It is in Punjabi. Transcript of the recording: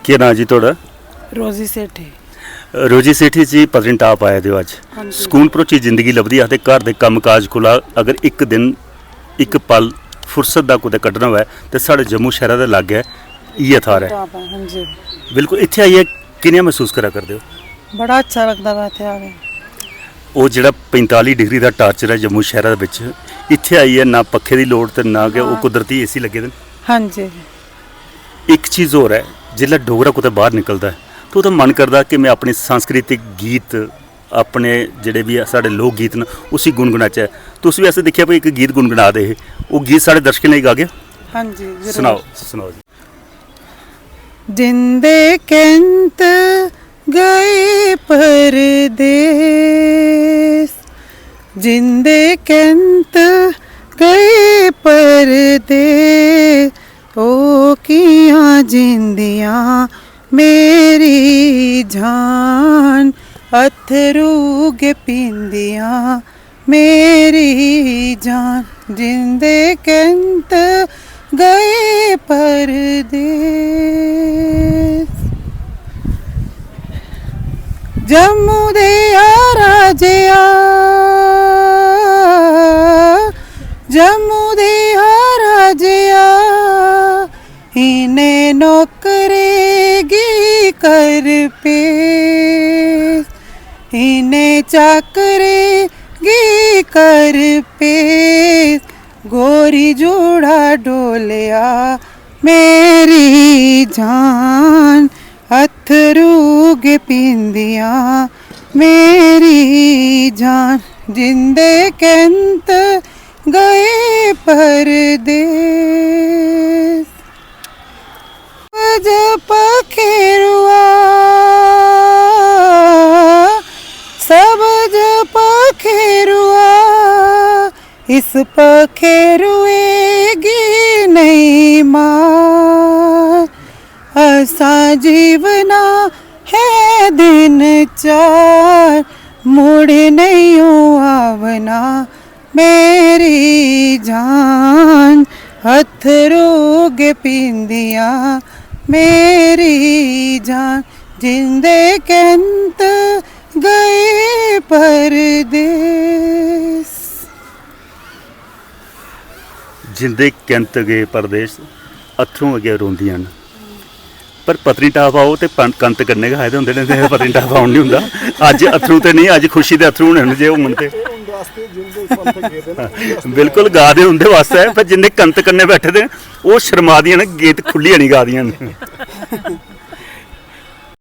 ਕੀ ਨਾਂ ਜੀ ਤੁਹਾਡਾ? ਰੋਜ਼ੀ ਸੇਠੀ। ਰੋਜੀ ਸੇਠੀ ਜੀ ਪਤਨੀਟਾਪ ਆਏ ਦਿਓ ਅੱਜ। ਹਾਂਜੀ। ਸਕੂਨ ਭਰੋਚੀ ਜ਼ਿੰਦਗੀ ਲੱਭਦੀ ਆ ਤੇ ਘਰ ਦੇ ਕੰਮਕਾਜ ਕੋਲ ਅਗਰ ਇੱਕ ਦਿਨ ਇੱਕ ਪਲ ਫੁਰਸਤ ਦਾ ਕਿਤੇ ਕੱਢਣਾ ਹੋਇਆ ਤੇ ਸਾਡੇ ਜੰਮੂ ਸ਼ਹਿਰ ਦੇ ਲਾਗੇ ਇਹ ਥਾਰ ਹੈ। ਹਾਂਜੀ, ਬਿਲਕੁਲ ਇੱਥੇ ਆਈਏ ਕਿੰਨਾ ਮਹਿਸੂਸ ਕਰਾ ਕਰਦੇ ਹੋ? ਬੜਾ ਅੱਛਾ ਲੱਗਦਾ ਵਾ ਇੱਥੇ ਆ ਕੇ। ਉਹ ਜਿਹੜਾ 45 ਡਿਗਰੀ ਦਾ ਟਾਰਚਰ ਹੈ ਜੰਮੂ ਸ਼ਹਿਰ ਦੇ ਵਿੱਚ, ਇੱਥੇ ਆਈਏ ਨਾ ਪੱਖੇ ਦੀ ਲੋੜ ਤੇ ਨਾ ਕਿ ਉਹ ਕੁਦਰਤੀ ਏਸੀ ਲੱਗੇ ਨੇ। ਹਾਂਜੀ। ਇੱਕ ਚੀਜ਼ ਹੋਰ ਹੈ, ਜਿੱਲਾ ਡੋਗਰਾ ਕਿਤੇ ਬਾਹਰ ਨਿਕਲਦਾ ਤਾਂ ਉਹਦਾ ਮਨ ਕਰਦਾ ਕਿ ਮੈਂ ਆਪਣੇ ਸੰਸਕ੍ਰਿਤਿਕ ਗੀਤ ਆਪਣੇ ਜਿਹੜੇ ਵੀ ਸਾਡੇ ਲੋਕ ਗੀਤ ਨੇ ਉਸੇ ਗੁਣਗੁਣਾਚਾ। ਤੁਸੀਂ ਵੀ ਐਸੇ ਦੇਖਿਆ ਵੀ ਇੱਕ ਗੀਤ ਗੁਣਗੁਣਾ ਦੇ, ਉਹ ਗੀਤ ਸਾਡੇ ਦਰਸ਼ਕਾਂ ਲਈ ਗਾ ਗਿਆ। ਹਾਂਜੀ ਜ਼ਰੂਰ। ਸੁਣਾਓ ਜੀ। ਜਿੰਦੇ ਕੈਂਤ ਗਏ ਪਰਦੇਸ, ਜਿੰਦੇ ਕੈਂਤ ਗਏ ਪਰਦੇਸ, ਉਹ ਕੀਆਂ ਜਿੰਦੀਆਂ ਮੇਰੀ ਜਾਨ, ਅਥਰੂ ਗੇ ਪੀਂਦੀਆਂ ਮੇਰੀ ਜਾਨ, ਜਿੰਦੇ ਕੈਂਤ ਗਏ ਪਰਦੇਸ। ਜੰਮੂ ਦੇ ਆ ਰਾਜਿਆ, ਜੰਮੂ ਦੇ ਆ ਰਾਜਿਆ, ਇਨੇ ਨੌਕਰੇਗੀ ਕਰ ਪੇਸ, ਇਨੇ ਚਾਕਰੇਗੀ ਕਰ ਪੇਸ, गोरी जोड़ा डोलिया मेरी जान, अथरू गे पींदिया मेरी जान, जिंदे कैंत गए परदेस। जब पखेरुआ सब जब पखेरुआ, इस पखेरुएगी नहीं मार, ऐसा जीवना है दिन चार, मुड़ नहीं आवना मेरी जान, अथरू गे पींदिया मेरी जान, जिंदे कैंत गए परदेस। ਜਿੰਦੇ ਕੰਤ ਗਏ ਪਰਦੇਸ, ਅਥਰੂ ਅੱਗੇ ਰੋਂਦੀਆਂ ਨੇ। ਪਰ ਪਤਨੀਟਾਪ ਆਓ ਤੇ ਕੰਤ ਕਰਨੇ ਖਾਏ ਹੁੰਦੇ ਨੇ ਤੇ ਪਤਨੀਟਾਪ ਆਉਣ ਨਹੀਂ ਹੁੰਦਾ। ਅੱਜ ਅਥਰੂ ਤੇ ਨਹੀਂ, ਅੱਜ ਖੁਸ਼ੀ ਦੇ ਅਥਰੂ ਹੋਣੇ ਜੇ ਉਹ ਮਨਤੇ ਬਿਲਕੁਲ ਗਾ ਦੇ ਹੁੰਦੇ ਵਾਸਤੇ। ਪਰ ਜਿੰਦੇ ਕੰਤ ਕਰਨੇ ਬੈਠੇ ਦੇ ਉਹ ਸ਼ਰਮਾ ਦੀਆਂ ਨੇ, ਗੀਤ ਖੁੱਲੀਆਂ ਨਹੀਂ ਗਾ ਦੀਆਂ ਨੇ।